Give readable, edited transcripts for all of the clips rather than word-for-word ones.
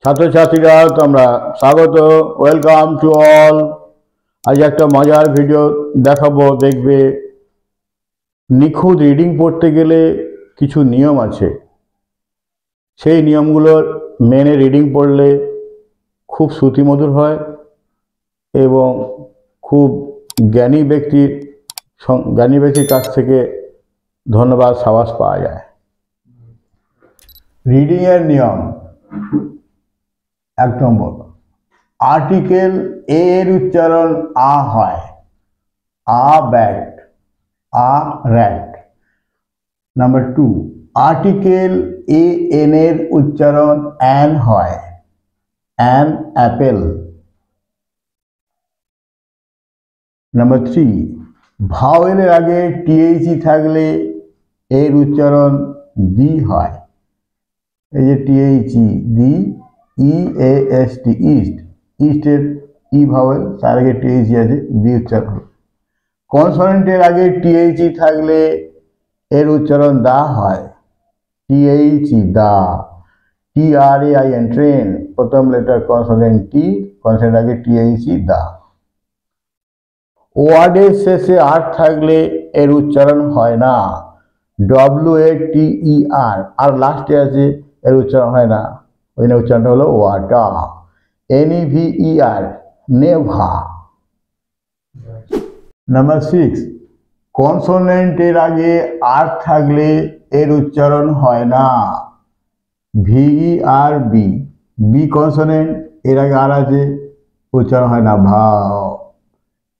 ছাত্রছাত্রীরা তোমরা স্বাগত, ওয়েলকাম টু অল। আজ একটা মজার ভিডিও দেখাবো, দেখবে। নিখুঁত রিডিং পড়তে গেলে কিছু নিয়ম আছে, সেই নিয়মগুলো মেনে রিডিং পড়লে খুব শ্রুতিমধুর হয় এবং খুব জ্ঞানী ব্যক্তির কাছ থেকে ধন্যবাদ সাবাস পাওয়া যায়। রিডিংয়ের নিয়ম: 1 নম্বর, আর্টিকেল এ এর উচ্চারণ আ হয়, আ bat, a rat. Number 2, article A N এর উচ্চারণ অ্যান হয়, অ্যান অ্যাপেল। নাম্বার 3, ভাওয়েলের আগে টিএইচই থাকলে এর উচ্চারণ বি হয়। এই যে টিএইচই, দি, ইএএসটি, ইস্ট, ইস্টের ই ভাওয়েল, তার আগে টিএইচই আছে, বি উচ্চারণ হল। কনসোনেন্টের আগে টিএইচই থাকলে এর উচ্চারণ দা হয়, টিএইচই, দা। TRAIN, ট্রেন, প্রথম লেটার কনসোনেন্ট টি, কনসোনেন্ট আগে টিএইচই, দা। ওয়ার্ডের শেষে আর থাকলে এর উচ্চারণ হয় না, WATER, আর লাস্টে আছে, এর উচ্চারণ হয় না, ওই জন্য উচ্চারণটা হলো ওয়াটার, NEVER, নেভা। নাম্বার 6, কনসোনেন্টের আগে আর থাকলে এর উচ্চারণ হয় না, VERB, বি কনসোনেন্ট, এর আগে আর আছে, উচ্চারণ হয় না, ভাও।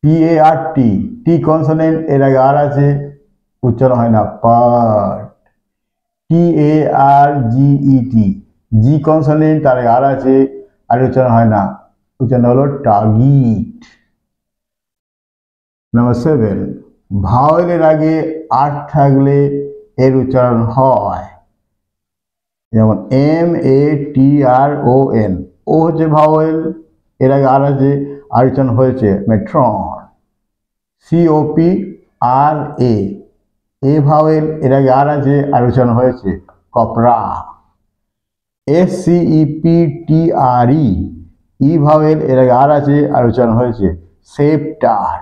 PART, টি কনসোনেন্ট, এর আগে আর আছে, উচ্চারণ হয় না, পার্ট। TARGET, জি কনসোনেন্ট, তার আগে আর আছে, আর উচ্চারণ হয় না, উচ্চারণ হলো টার্গেট। নাম্বার 7, ভাওয়েলের আগে আর থাকলে এর উচ্চারণ হয়, যেমন METRON, ও হচ্ছে ভাওয়েল, এর আগে আর আছে, আর উচ্চারণ হয়েছে মেট্রন। COPRA, এ ভাওয়েল, এর আগে আর আছে, আর উচ্চারণ হয়েছে কপরা। SCEPTRE, ই ভাওয়েল, এর আগে আর আছে, আর উচ্চারণ হয়েছে সেপ্টার।